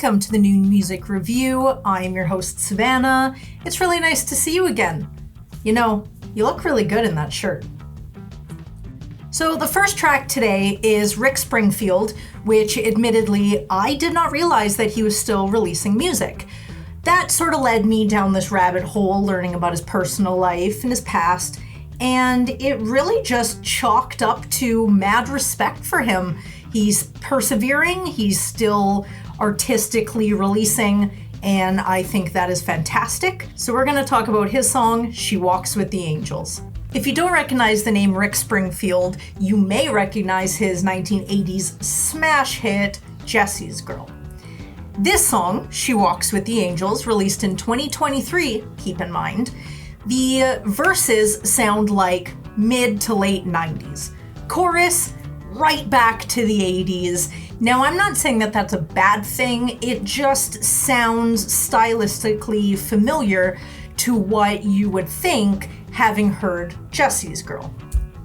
welcome to the New Music Review. I am your host, Savannah. It's really nice to see you again. You know, you look really good in that shirt. So the first track today is Rick Springfield, which admittedly, I did not realize that he was still releasing music. That sort of led me down this rabbit hole, learning about his personal life and his past, and it really just chalked up to mad respect for him. He's persevering, he's still artistically releasing, and I think that is fantastic. So we're gonna talk about his song, She Walks with the Angels. If you don't recognize the name Rick Springfield, you may recognize his 1980s smash hit, Jesse's Girl. This song, She Walks with the Angels, released in 2023, keep in mind, the verses sound like mid to late 90s. Chorus, right back to the 80s. Now, I'm not saying that that's a bad thing, it just sounds stylistically familiar to what you would think having heard Jesse's Girl.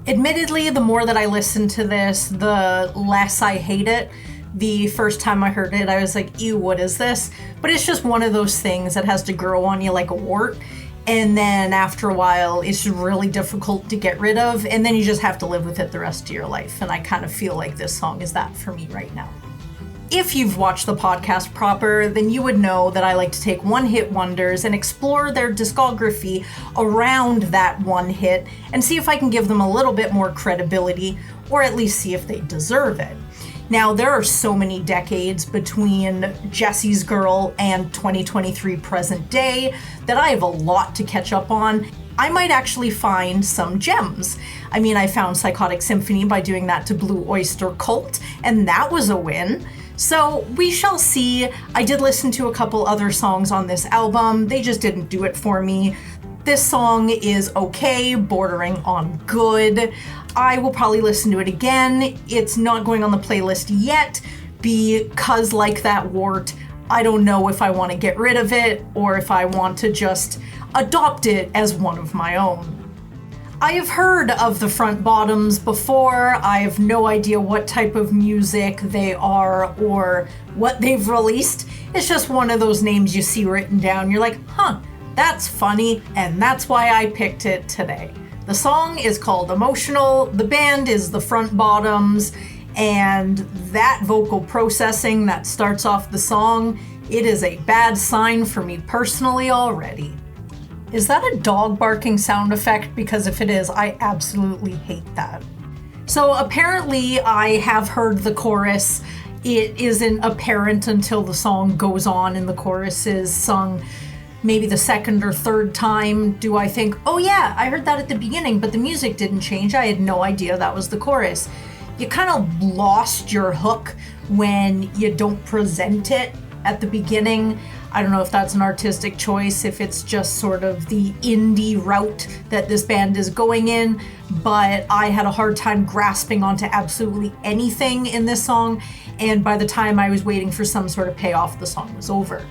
Admittedly, the more that I listen to this, the less I hate it. The first time I heard it, I was like, ew, what is this? But it's just one of those things that has to grow on you like a wart. And then after a while, it's just really difficult to get rid of. And then you just have to live with it the rest of your life. And I kind of feel like this song is that for me right now. If you've watched the podcast proper, then you would know that I like to take one-hit wonders and explore their discography around that one hit and see if I can give them a little bit more credibility, or at least see if they deserve it. Now, there are so many decades between Jesse's Girl and 2023 present day that I have a lot to catch up on. I might actually find some gems. I mean, I found Psychotic Symphony by doing that to Blue Oyster Cult, and that was a win. So we shall see. I did listen to a couple other songs on this album. They just didn't do it for me. This song is okay, bordering on good. I will probably listen to it again. It's not going on the playlist yet because, like that wart, I don't know if I want to get rid of it or if I want to just adopt it as one of my own. I have heard of the Front Bottoms before. I have no idea what type of music they are or what they've released. It's just one of those names you see written down. You're like, huh, that's funny, and that's why I picked it today. The song is called Emotional, the band is the Front Bottoms, and that vocal processing that starts off the song, it is a bad sign for me personally already. Is that a dog barking sound effect? Because if it is, I absolutely hate that. So apparently I have heard the chorus. It isn't apparent until the song goes on and the chorus is sung maybe the second or third time. Do I think, oh yeah, I heard that at the beginning, but the music didn't change. I had no idea that was the chorus. You kind of lost your hook when you don't present it at the beginning. I don't know if that's an artistic choice, if it's just sort of the indie route that this band is going in, but I had a hard time grasping onto absolutely anything in this song, and by the time I was waiting for some sort of payoff, the song was over.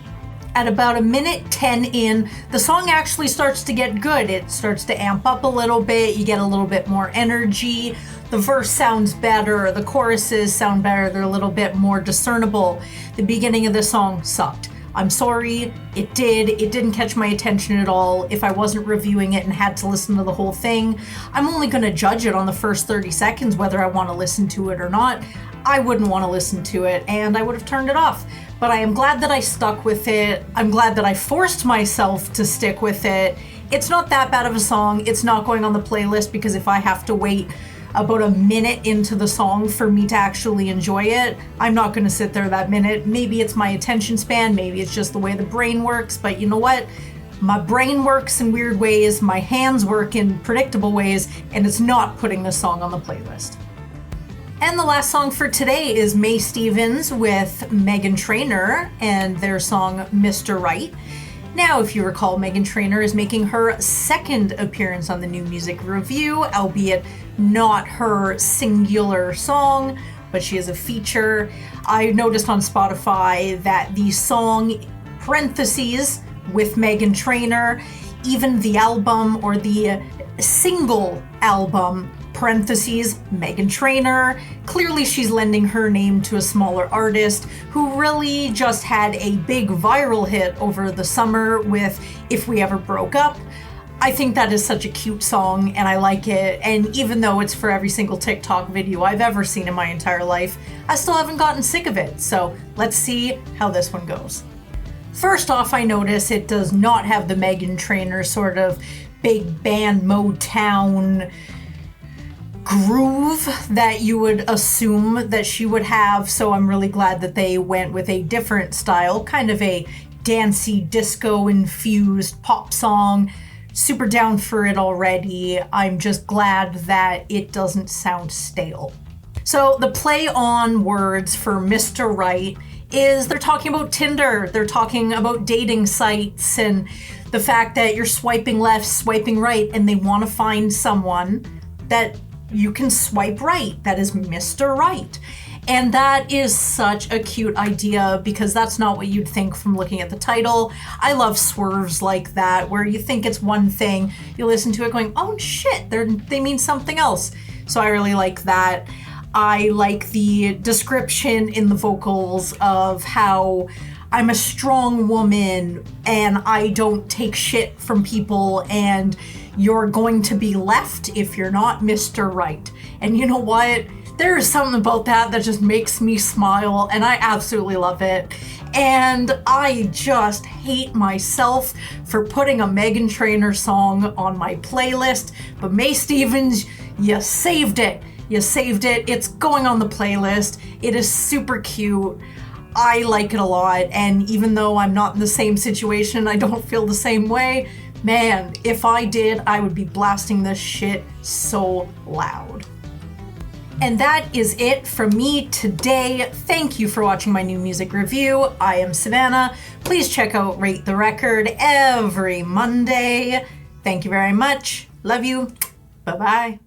At about a minute 10 in, the song actually starts to get good. It starts to amp up a little bit, you get a little bit more energy, the verse sounds better, the choruses sound better, they're a little bit more discernible. The beginning of the song sucked. I'm sorry, it didn't catch my attention at all. If I wasn't reviewing it and had to listen to the whole thing, I'm only gonna judge it on the first 30 seconds whether I wanna listen to it or not. I wouldn't wanna listen to it and I would have turned it off. But I am glad that I stuck with it. I'm glad that I forced myself to stick with it. It's not that bad of a song. It's not going on the playlist because if I have to wait about a minute into the song for me to actually enjoy it, I'm not going to sit there that minute. Maybe it's my attention span, maybe it's just the way the brain works, but you know what? My brain works in weird ways, my hands work in predictable ways, and it's not putting this song on the playlist. And the last song for today is May Stevens with Meghan Trainor and their song Mr. Right. Now, if you recall, Meghan Trainor is making her second appearance on the New Music Review, albeit not her singular song, but she is a feature. I noticed on Spotify that the song parentheses with Meghan Trainor, even the album or the single album parentheses, Meghan Trainor. Clearly she's lending her name to a smaller artist who really just had a big viral hit over the summer with If We Ever Broke Up. I think that is such a cute song and I like it, and even though it's for every single TikTok video I've ever seen in my entire life, I still haven't gotten sick of it, so let's see how this one goes. First off, I notice it does not have the Meghan Trainor sort of big band Motown groove that you would assume that she would have, so I'm really glad that they went with a different style, kind of a dancey, disco-infused pop song. Super down for it already. I'm just glad that it doesn't sound stale. So the play on words for Mr. Right is they're talking about Tinder, they're talking about dating sites and the fact that you're swiping left, swiping right, and they want to find someone that you can swipe right, that is Mr. Right. And that is such a cute idea because that's not what you'd think from looking at the title. I love swerves like that where you think it's one thing, you listen to it going, oh shit, they mean something else. So I really like that. I like the description in the vocals of how I'm a strong woman and I don't take shit from people and you're going to be left if you're not Mr. Right. And you know what? There is something about that just makes me smile and I absolutely love it. And I just hate myself for putting a Meghan Trainor song on my playlist, but May Stevens, you saved it. You saved it. It's going on the playlist. It is super cute. I like it a lot, and even though I'm not in the same situation, I don't feel the same way, man, if I did, I would be blasting this shit so loud. And that is it from me today. Thank you for watching my new music review. I am Savannah. Please check out Rate the Record every Monday. Thank you very much. Love you. Bye-bye.